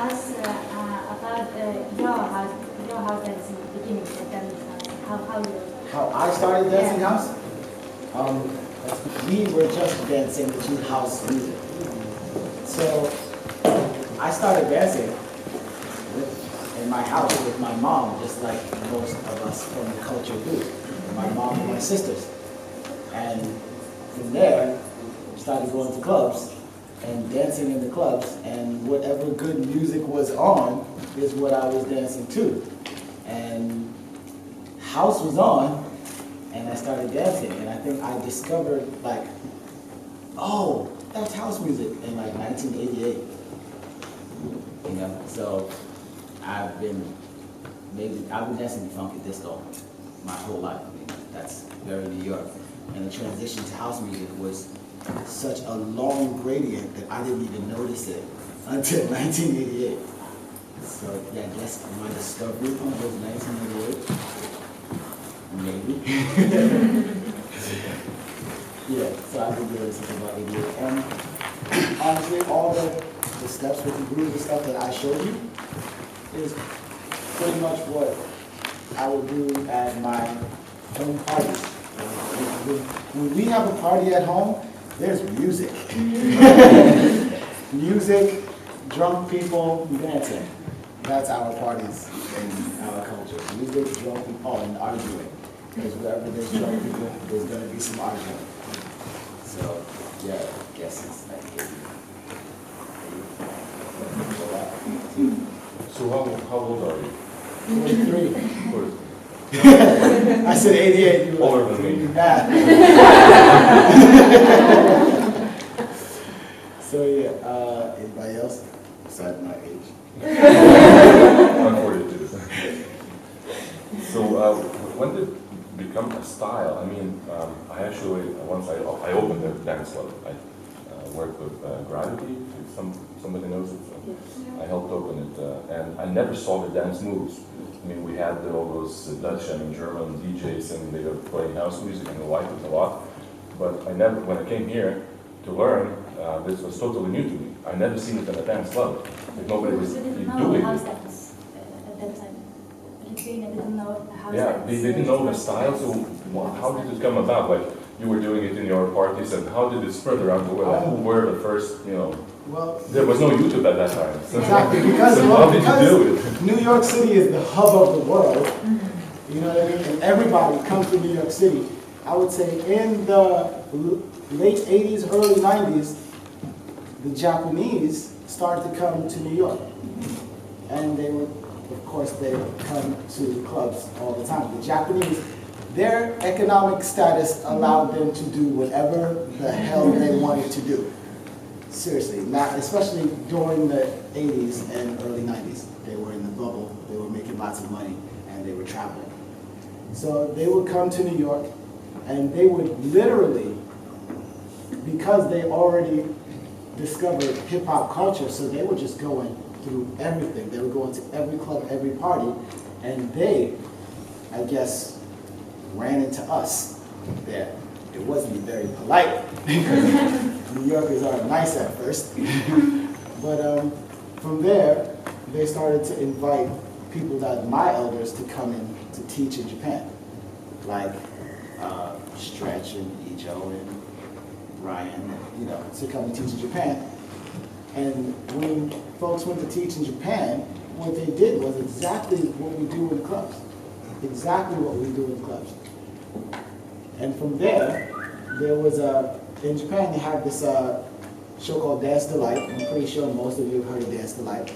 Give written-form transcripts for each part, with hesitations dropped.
us about your house at the beginning, and then how I started dancing house? We were just dancing to house music. So I started dancing in my house with my mom, just like most of us from the culture do. My mom and my sisters. And from there, started going to clubs and dancing in the clubs, and whatever good music was on is what I was dancing to. And house was on, and I started dancing, and I think I discovered, like, oh, that's house music in like 1988. You know, so I've been dancing funky disco my whole life. I mean, that's very New York. And the transition to house music was such a long gradient that I didn't even notice it until 1988. So yeah, I guess my discovery point was 1988. Maybe. Yeah, so I've been doing something about 88. And honestly, all the steps with the grooves and stuff that I showed you is pretty much what I would do at my home parties. When we have a party at home, there's music. Music, drunk people, dancing. That's our parties in our culture. Music, drunk people, and arguing. Because wherever there's drunk people, there's going to be some arguing. So, yeah, I guess it's like 80. So how old are you? 43. 43. I said 88, you Older were than me. mad. So yeah, anybody else besides my age? I'm 42. So when did it become a style? I mean, I actually, once I opened a dance club. I worked with Gravity, if somebody knows it. So I helped open it, and I never saw the dance moves. I mean, we had all those Dutch and German DJs, and they were playing house music, and I liked it a lot. But I never, when I came here to learn, this was totally new to me. I never seen it in a dance club. Like nobody was doing it. House dance at that time. Lithuania didn't know the house Yeah, dance. they didn't know the style, so how did it come about? Like, you were doing it in your parties, and how did it spread around the world? Like, who were the first, you know? Well, there was no YouTube at that time. So exactly, because, so how did you do it? New York City is the hub of the world. You know what I mean? And everybody comes to New York City. I would say in the late 80s, early 90s, the Japanese started to come to New York. And they would, of course, they would come to clubs all the time. The Japanese, their economic status allowed them to do whatever the hell they wanted to do. Seriously, not especially during the 80s and early 90s. They were in the bubble, they were making lots of money, and they were traveling. So they would come to New York, and they would literally, because they already discovered hip-hop culture, so they were just going through everything. They were going to every club, every party, and they, I guess, ran into us there. It wasn't very polite, because New Yorkers aren't nice at first. But from there, they started to invite people that my elders to come in to teach in Japan, like Stretch and Ijo and Ryan, you know, to come and teach in Japan. And when folks went to teach in Japan, what they did was exactly what we do in clubs. Exactly what we do in clubs. And from there, there was in Japan they have this show called Dance Delight. I'm pretty sure most of you have heard of Dance Delight.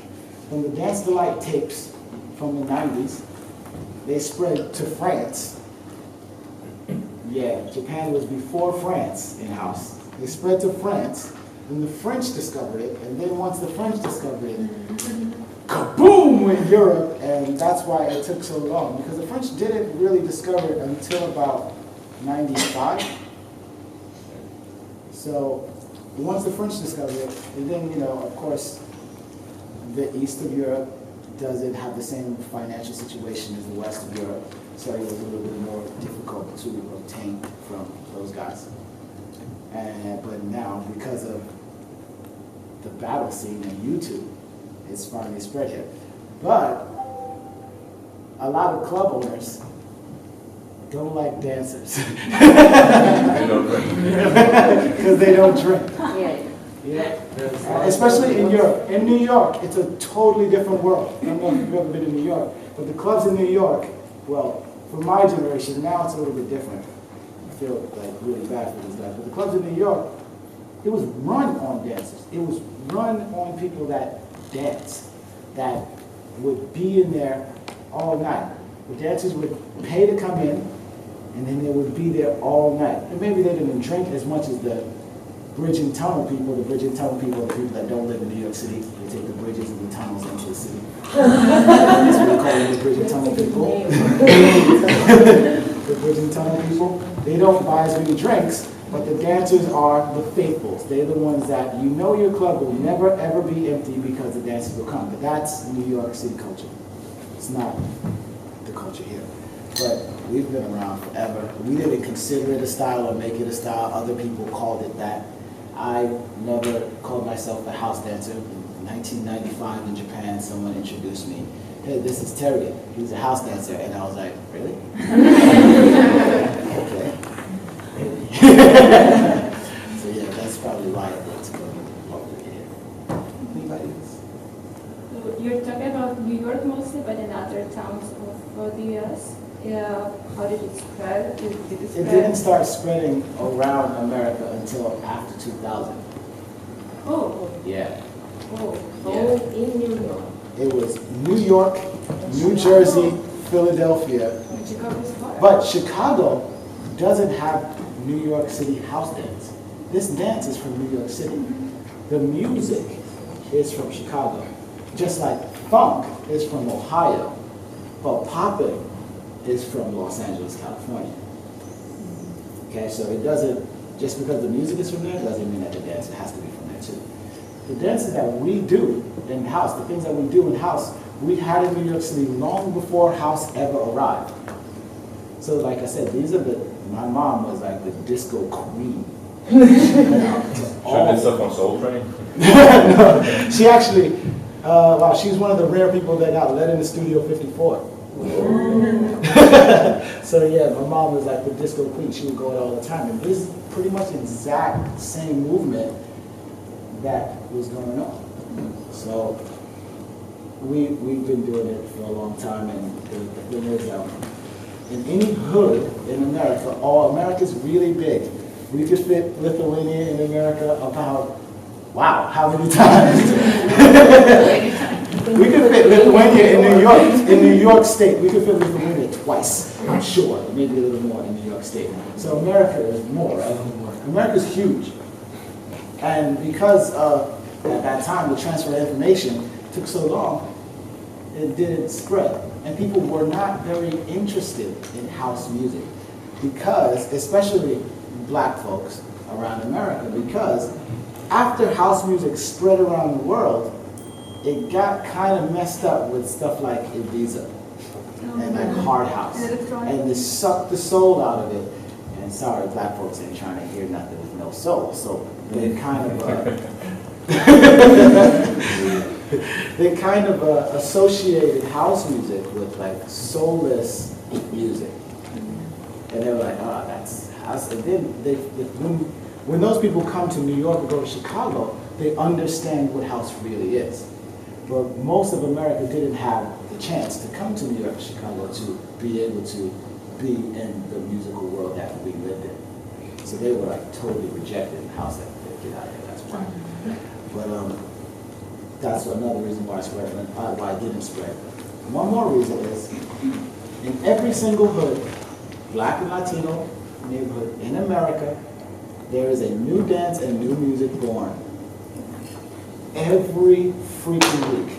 From the Dance Delight tapes from the 90s, they spread to France. Yeah, Japan was before France in house. They spread to France, and the French discovered it, and then once the French discovered it, kaboom went Europe, and that's why it took so long, because the French didn't really discover it until about 95. So once the French discovered it, and then, you know, of course, the east of Europe doesn't have the same financial situation as the west of Europe, so it was a little bit more difficult to obtain from those guys. But now, because of the battle scene and YouTube, it's finally spread here. But a lot of club owners don't like dancers They don't drink. because they don't drink. Yeah. Yeah. Especially in Europe. In New York, it's a totally different world. I don't know if you've ever been to New York, but the clubs in New York, well, for my generation, now it's a little bit different. I feel like really bad for these guys. But the clubs in New York, it was run on dancers. It was run on people that dance, that would be in there all night. The dancers would pay to come in, and then they would be there all night. And maybe they didn't drink as much as the bridge and tunnel people. The bridge and tunnel people are the people that don't live in New York City. They take the bridges and the tunnels into the city. That's what we call them, the bridge and tunnel people. The bridge and tunnel people. They don't buy as many drinks, but the dancers are the faithfuls. They're the ones that you know your club will never ever be empty because the dancers will come. But that's New York City culture. It's not the culture here. But we've been around forever. We didn't consider it a style or make it a style. Other people called it that. I never called myself a house dancer. In 1995 in Japan, someone introduced me. Hey, this is Terry. He's a house dancer. And I was like, really? Okay. So yeah, that's probably why it's going over here. Anybody else? So you're talking about New York mostly, but in other towns of the U.S. How did it spread? Did it It spread? didn't start spreading around America until after 2000. Oh, Yeah. Oh, in New York. It was New York, New Jersey, Philadelphia. and Chicago's part. But Chicago doesn't have New York City house dance. This dance is from New York City. The music is from Chicago. Just like funk is from Ohio, but popping is from Los Angeles, California. Okay, so it doesn't, just because the music is from there, doesn't mean that the dance has to be from there too. The dances that we do in house, the things that we do in house, we had in New York City long before house ever arrived. So like I said, my mom was like the disco queen. Should this up on Soul Train? No, she actually, she's one of the rare people that got let in the Studio 54. So yeah, my mom was like the disco queen. She would go out all the time. And this is pretty much the exact same movement that was going on. So we've been doing it for a long time, and the thing is, in any hood in America, America's really big. We could fit Lithuania in America about, wow, how many times? We could fit Lithuania in New York State. We could fit Lithuania twice, I'm sure, maybe a little more in New York State. So America is more, right? America's huge. And because at that time the transfer of information took so long, it didn't spread. And people were not very interested in house music because, especially black folks around America, because after house music spread around the world, it got kind of messed up with stuff like Ibiza and like hard house. And they sucked the soul out of it. And sorry, black folks ain't trying to hear nothing with no soul. So they kind of associated house music with like soulless music. And they were like, oh, that's house. And then when those people come to New York or go to Chicago, they understand what house really is. But most of America didn't have the chance to come to New York or Chicago to be able to be in the musical world that we lived in. So they were like totally rejected in house. Like, get out of here, that's why. But that's another reason why it didn't spread. One more reason is, in every single hood, black and Latino neighborhood in America, there is a new dance and new music born. Every freaking week.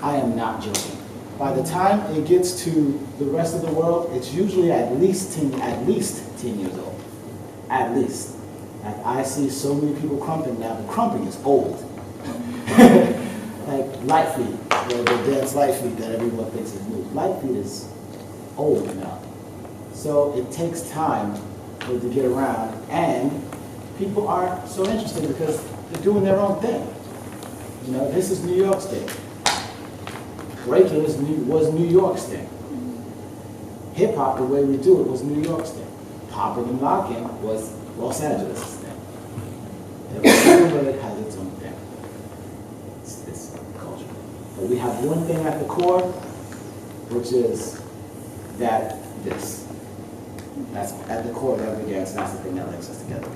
I am not joking. By the time it gets to the rest of the world, it's usually at least 10 years old. At least. Like I see so many people crumping now. The crumping is old. Like light feet, the dance light feet that everyone thinks is new. Light feet is old now. So it takes time for it to get around, and people aren't so interested because they're doing their own thing. You know, this is New York State. breaking was New York's thing. Hip hop, the way we do it, was New York's thing. Popping and locking was Los Angeles' thing. Every single village has its own thing. It's this culture. But we have one thing at the core, which is this. That's at the core of every dance, and that's the thing that links us together.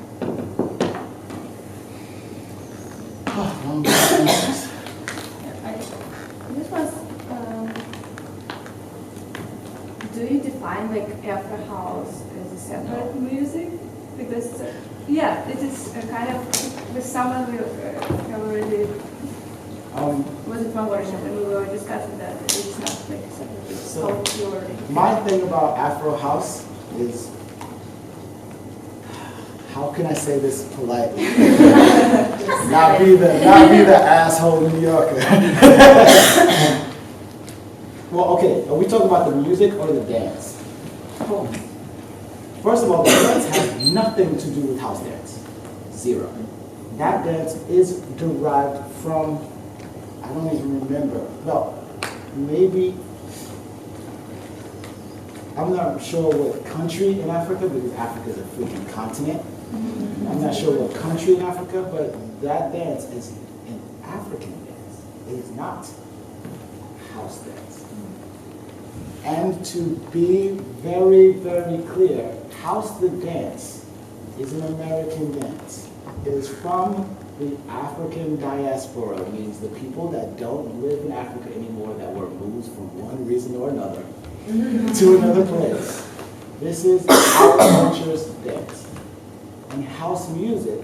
Long distance. This was, do you define like Afro House as a separate music? Because, yeah, it is a kind of, with someone we already, was it one version and we were discussing that it's not like a separate, So, your my thing about Afro House is, how can I say this politely? not be the asshole New Yorker. Well, okay, are we talking about the music or the dance? First of all, the dance has nothing to do with house dance. Zero. That dance is derived from, I don't even remember, well, maybe, I'm not sure what country in Africa, because Africa is a freaking continent. I'm not sure what country in Africa, but that dance is an African dance. It is not house dance. And to be very, very clear, house the dance is an American dance. It is from the African diaspora, means the people that don't live in Africa anymore, that were moved from one reason or another to another place. This is our culture's dance. And house music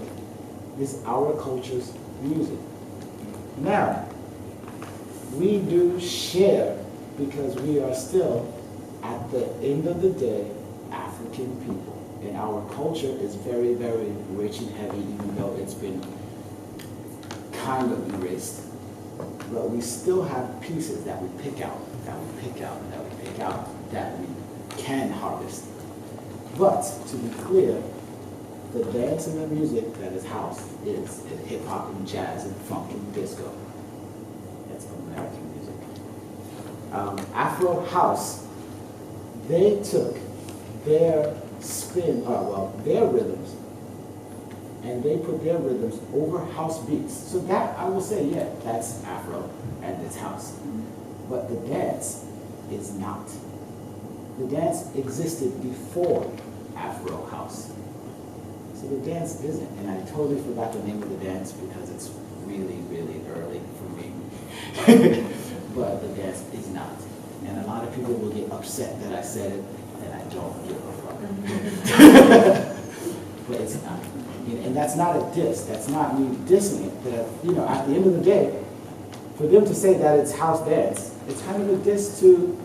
is our culture's music. Now, we do share because we are still, at the end of the day, African people. And our culture is very, very rich and heavy, even though it's been kind of erased. But we still have pieces that we pick out, that we pick out, that we pick out, that we can harvest. But, to be clear, the dance and the music that is house is hip hop and jazz and funk and disco. That's American music. Afro House, they took their spin, their rhythms, and they put their rhythms over house beats. So that, I will say, yeah, that's Afro and it's house. But the dance is not. The dance existed before Afro House. So the dance isn't, and I totally forgot the name of the dance because it's really, really early for me. But the dance is not. And a lot of people will get upset that I said it, and I don't give a fuck. But it's not. And that's not a diss. That's not me dissing it. But at the end of the day, for them to say that it's house dance, it's kind of a diss to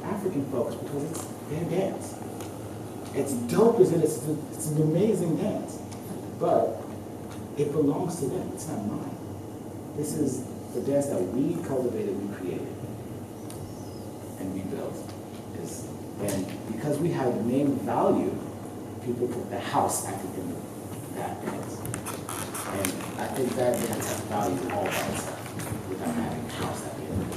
African folks because it's their dance. It's dope as it is. It's an amazing dance, but it belongs to them. It's not mine. This is the dance that we cultivated, we created, and we built. And because we have name value, people put the house at the end of that dance. And I think that dance has value all by itself without having house at the end of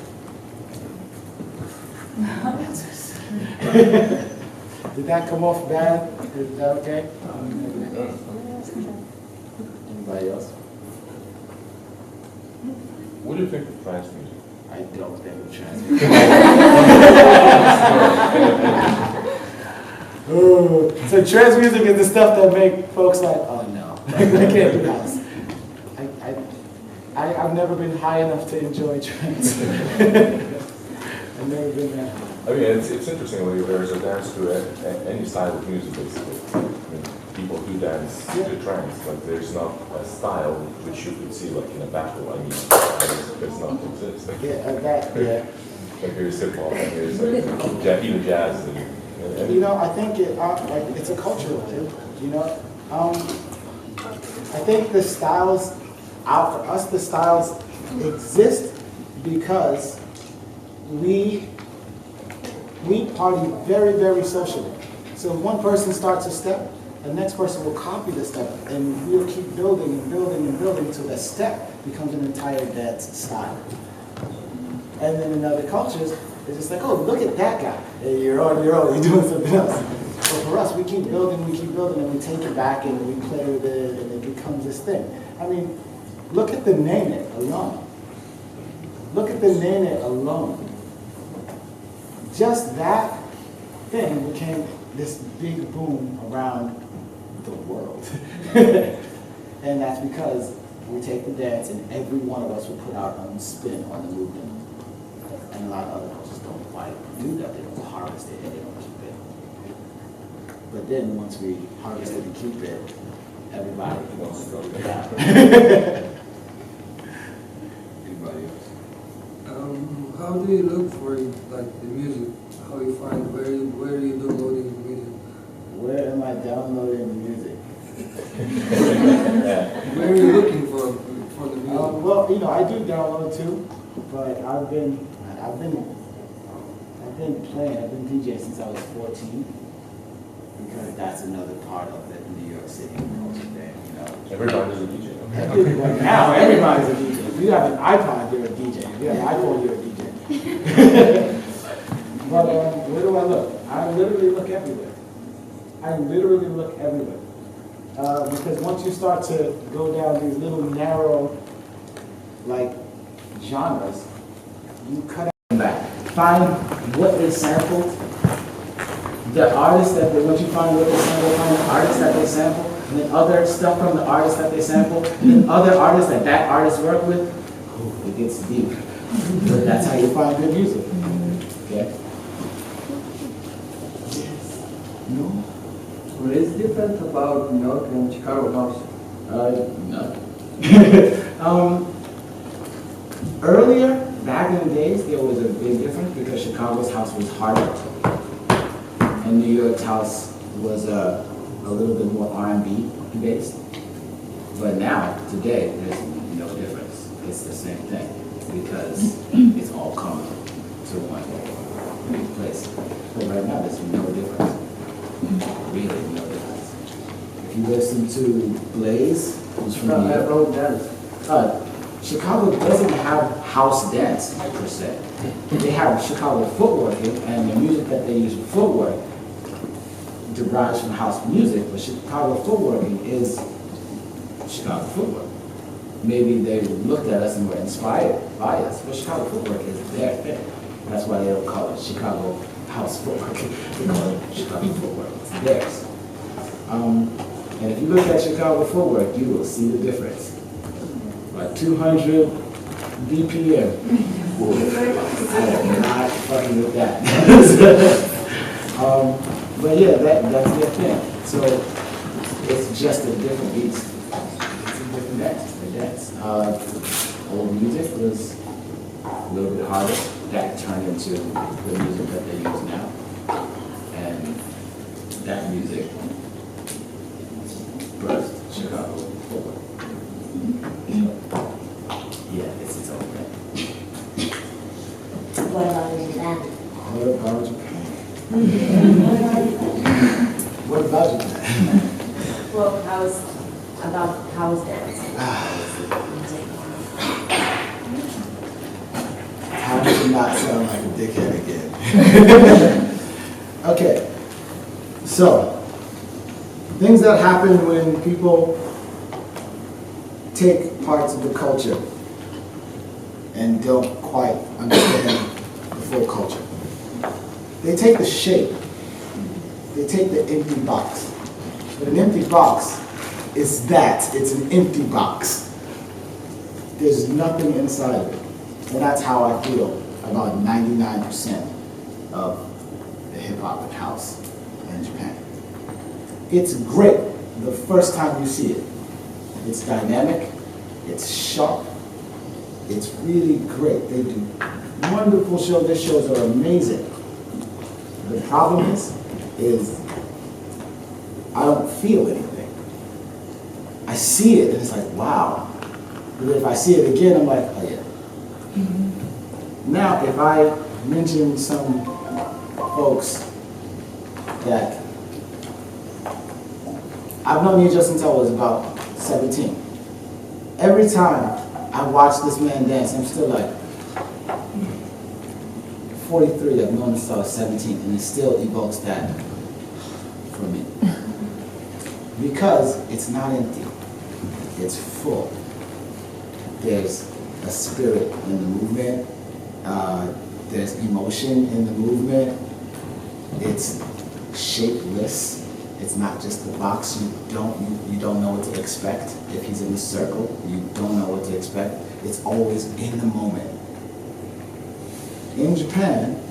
it. Did that come off bad? Is that okay? Anybody else? What do you think of trance music? I don't think of trance music. So trance music is the stuff that make folks like, oh no, I can't do house. I've never been high enough to enjoy trance. I've never been that high. I mean, it's interesting when there's a dance to any style of music, basically. I mean, people do dance to trance, but there's not a style which you could see like in a battle. I mean, it's not exist. Like, Yeah. Like here's hip hop, and here's like even jazz. And I think it's a cultural thing. I think the styles, for us, the styles exist because we party very, very socially. So if one person starts a step, the next person will copy the step, and we'll keep building and building and building until that step becomes an entire dance style. And then in other cultures, it's just like, oh, look at that guy. Hey, you're doing something else. But for us, we keep building, and we take it back and we play with it, and it becomes this thing. I mean, look at the Nene alone. Look at the Nene alone. Just that thing became this big boom around the world. And that's because we take the dance and every one of us will put our own spin on the movement. And a lot of other cultures don't quite do that. They don't harvest it and they don't keep it. But then once we harvest it and keep it, everybody wants to go down. Anybody else? How do you look for like the music? How you find where are you downloading the music? Where am I downloading the music? Where are you looking for the music? Well, you know, I do download too, but I've been playing. I've been DJing since I was 14, because that's another part of the New York City culture there. You know, Everybody's a DJ. Right now everybody's a DJ. If you have an iPod, you're a DJ. If you have an iPhone, you're a DJ. But where do I look? I literally look everywhere. Because once you start to go down these little narrow, like, genres, you cut out back. Find what they sampled, the artists that once you find what they sampled, find the artists that they sampled, and then other stuff from the artists that they sampled, and then other artists that artist worked with. Oh, it gets deep. But that's how you find good music. Okay? No? What is different about New York and Chicago house? No. Earlier, back in the days, there was a big difference because Chicago's house was harder, and New York's house was a little bit more R&B based. But now, today, there's no difference. It's the same thing because it's all coming to one place. But right now, there's no difference. Really, no difference. If you listen to Blaze, who's from New York, Chicago doesn't have house dance per se. They have Chicago footworking, and the music that they use for footwork derives from house music, but Chicago footworking is Chicago footwork. Maybe they looked at us and were inspired by us, but Chicago footwork is their thing. That's why they don't call it Chicago house footwork. They call it Chicago footwork. It's theirs. And if you look at Chicago footwork, you will see the difference. Like 200 BPM. I am not fucking with that. But yeah, that's their thing. So it's just a different beast. It's a different dance. A dance. Old music was a little bit harder. That turned into the music that they use now. And that music birthed Chicago forward. Yeah, it's its own thing. What about Japan? What about Japan? What about Japan? Well, about house dance. How does it not sound like a dickhead again? Okay, so things that happen when people take parts of the culture and don't quite understand the full culture. They take the shape, they take the empty box. But an empty box is that, it's an empty box. There's nothing inside of it. And that's how I feel about 99% of the hip hop and house in Japan. It's great the first time you see it. It's dynamic, it's sharp, it's really great. They do wonderful shows. Their shows are amazing. The problem is I don't feel anything. I see it and it's like, wow. But if I see it again, I'm like, oh yeah. Now, if I mention some folks that I've known you just since I was about 17. Every time I watch this man dance, I'm still like, 43, I've known this since I was 17, and it still evokes that for me. Because it's not empty, it's full. There's a spirit in the movement, there's emotion in the movement, it's shapeless. It's not just the box. You don't know what to expect. If he's in the circle, you don't know what to expect. It's always in the moment. In Japan,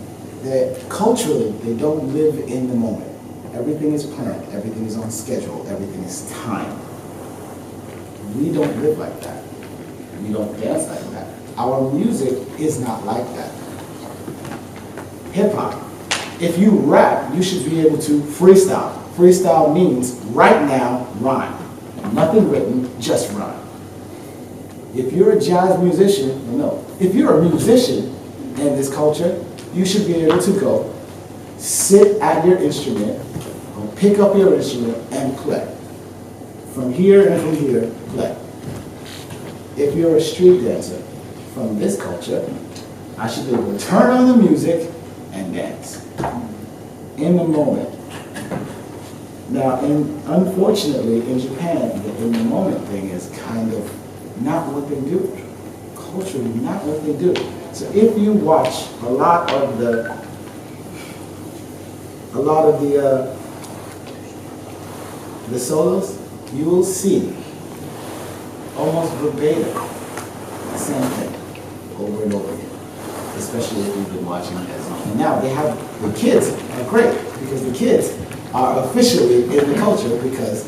culturally, they don't live in the moment. Everything is planned. Everything is on schedule. Everything is timed. We don't live like that. We don't dance like that. Our music is not like that. Hip hop. If you rap, you should be able to freestyle. Freestyle means right now, rhyme. Nothing written, just rhyme. If you're a jazz musician, no. If you're a musician in this culture, you should be able to go sit at your instrument, or pick up your instrument and play. From here and from here, play. If you're a street dancer from this culture, I should be able to turn on the music and dance. In the moment. Now, unfortunately, in Japan, the in the moment thing is kind of not what they do. Culturally, not what they do. So if you watch a lot of the solos, you will see almost verbatim the same thing over and over again. Especially if you've been watching it as long. And now the kids are great because the kids are officially in the culture because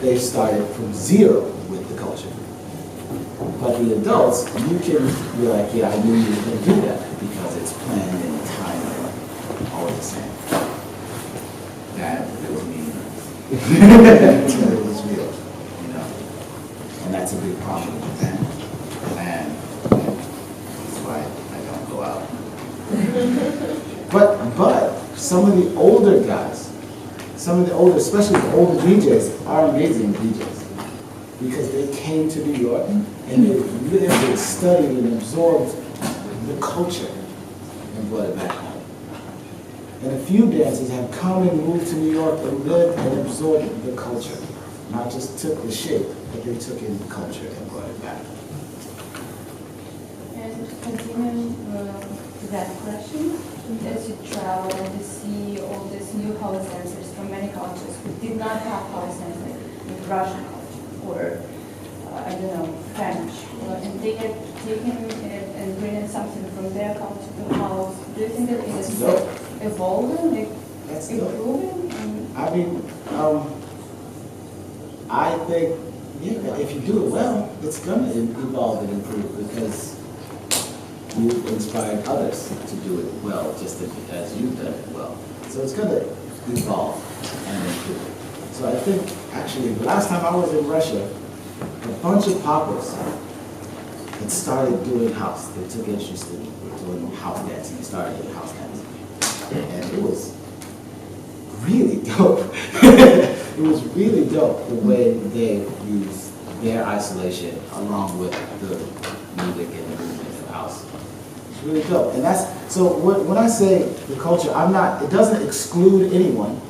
they started from zero with the culture. But the adults, you can be like, yeah, I knew you were going to do that because it's planned and timed and all the same. That it was me. It was real, you know. And that's a big problem with Japan. And that's why I don't go out. But some of the older guys, especially the older DJs, are amazing DJs. Because they came to New York and they lived and studied and absorbed the culture and brought it back home. And a few dancers have come and moved to New York and lived and absorbed the culture. Not just took the shape, but they took in the culture and brought it back. And continuing to that question, as you travel and you see all these new house dancers from many cultures who did not have house dance like in Russian culture or I don't know, French, and they get taken and bring in something from their culture to house. Do you think that it is evolving, like That's improving? I mean, I think, yeah, if you do it well, it's going to evolve and improve because you've inspired others to do it well, just as you've done it well. So it's going to evolve and improve. So I think, actually, the last time I was in Russia, a bunch of poppers had started doing house. They took interest in doing house dancing. They started doing house dancing. And it was really dope. It was really dope the way they used their isolation along with the music and the movement of house. It's really dope. And that's, so when I say the culture, it doesn't exclude anyone.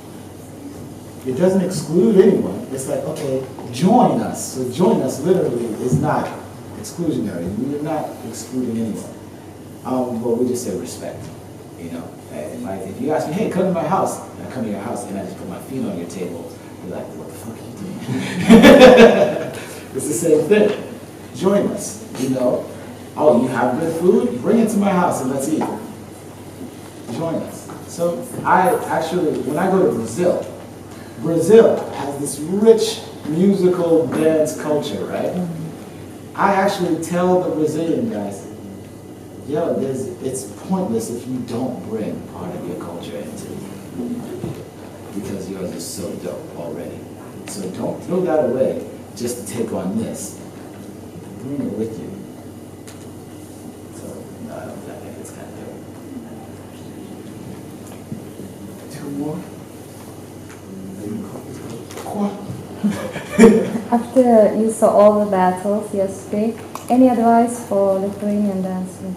It doesn't exclude anyone. It's like, okay, join us. So join us literally is not exclusionary. We're not excluding anyone. But we just say respect, you know. If you ask me, hey, come to my house, and I come to your house and I just put my feet on your table, you're like, what the fuck are you doing? It's the same thing. Join us, you know. Oh, you have good food? Bring it to my house and let's eat. Join us. So when I go to Brazil has this rich musical dance culture, right? I actually tell the Brazilian guys, yo, it's pointless if you don't bring part of your culture into it because yours is so dope already. So don't throw that away just to take on this. Bring it with you. So, no, I think it's kind of dope. 2 more? After you saw all the battles yesterday, any advice for Lithuanian dancers?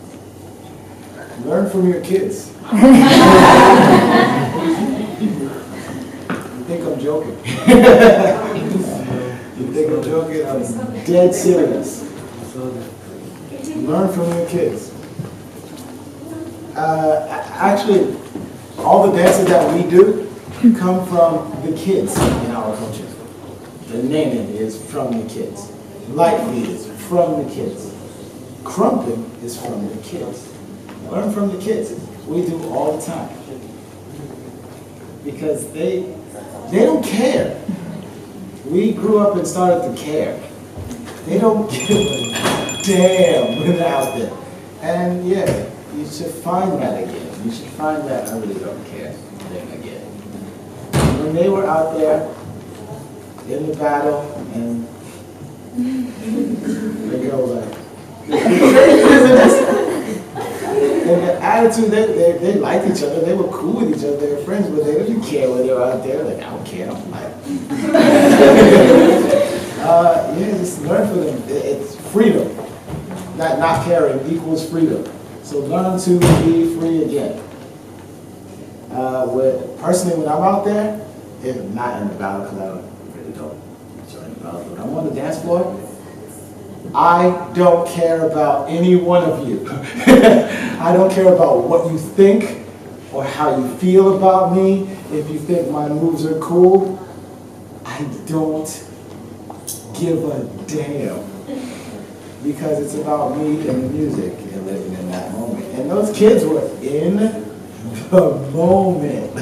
Learn from your kids. You think I'm joking? You think I'm joking? I'm dead serious. Learn from your kids. Actually, all the dances that we do come from the kids in our culture. The naming is from the kids. Light feed is from the kids. Crumping is from the kids. Learn from the kids. We do all the time. Because they don't care. We grew up and started to care. They don't give a damn when they're out there. And yeah, you should find that again. You should find that I really don't care thing again. When they were out there in the battle and they go like, and the attitude, they liked each other, they were cool with each other, they were friends, but they didn't care when they were out there. Like, I don't care, I don't like. Yeah, just learn from them. It's freedom. Not caring equals freedom. So learn to be free again. Personally, when I'm out there, if not in the battle, because I really don't join the battle, but I'm on the dance floor, I don't care about any one of you. I don't care about what you think or how you feel about me. If you think my moves are cool, I don't give a damn. Because it's about me and the music and living in that moment. And those kids were in the moment.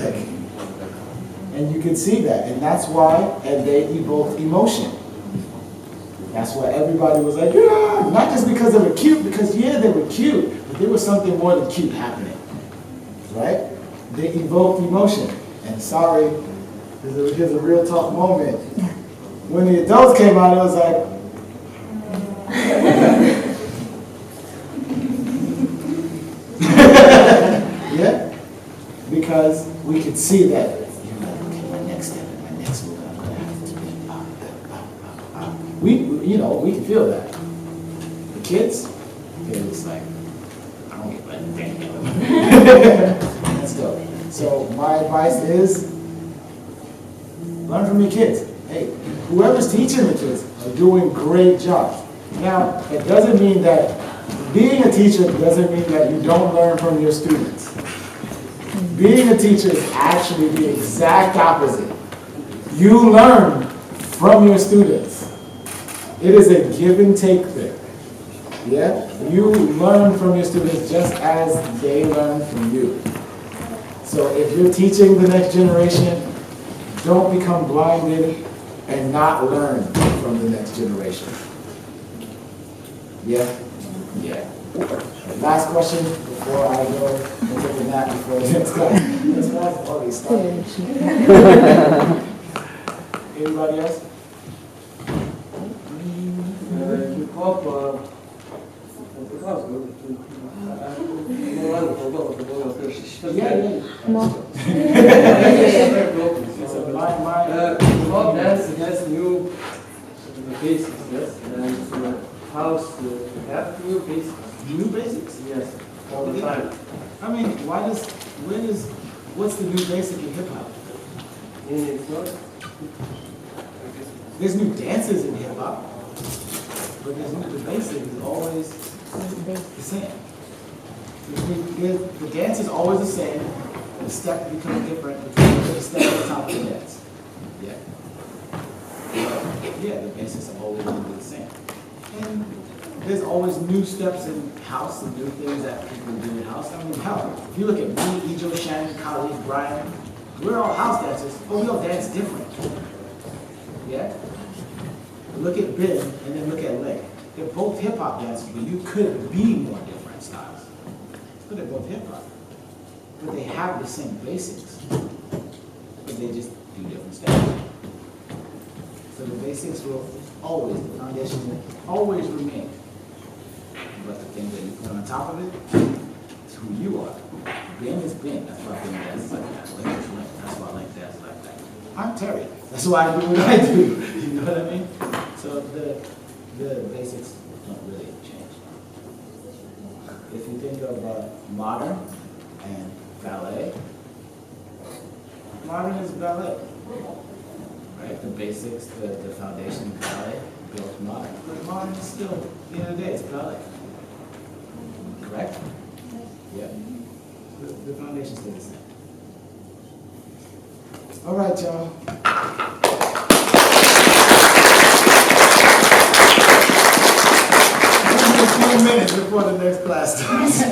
And you can see that. And that's why, and they evoked emotion. That's why everybody was like, yeah, not just because they were cute, because yeah, they were cute, but there was something more than cute happening, right? They evoked emotion. And sorry, here's a real talk moment. When the adults came out, it was like, yeah, because we could see that, okay, my next step and my next move, I'm gonna have to be we can feel that. The kids, they're just like, I don't give a damn. Let's go. So my advice is, learn from your kids. Hey, whoever's teaching the kids are doing a great job. Now, it doesn't mean that being a teacher doesn't mean that you don't learn from your students. Being a teacher is actually the exact opposite. You learn from your students. It is a give and take thing. Yeah? You learn from your students just as they learn from you. So if you're teaching the next generation, don't become blinded and not learn from the next generation. Yeah? Yeah. Last question before I go and take a nap before the next class. This class already started. Anybody else? Hip hop, hip-hop dance has new basics, yes, and house have new basics. New basics? Yes, all the time. I mean, what's the new basic in hip hop? It's not. There's new dances in hip hop, but the basic is always the same. The dance is always the same. The step becomes different between the step and the top of the dance. Yeah. Yeah, the basics are always going to be the same. And there's always new steps in house and new things that people do in house. I mean, hell, if you look at me, Ejo, Shannon, Khalid, Brian, we're all house dancers, but we all dance different. Yeah? Look at Ben and then look at Lay. They're both hip-hop dancers, but you could be more different styles. But they're both hip-hop. But they have the same basics. But they just do different steps. So the basics will always, the foundation will always remain. But the thing that you put on top of it is who you are. Ben is Ben. That's why Ben dances like that. Link is Link. That's why Link dances like that. I'm Terry. That's why I do what I do. You know what I mean? So the basics don't really change. if you think of modern and ballet, modern is ballet, right? The basics, the foundation of ballet built modern. But modern is still, at the end of the day, it's ballet. Correct? Yeah. The foundation stays the same. All right, y'all. A few minutes before the next class starts.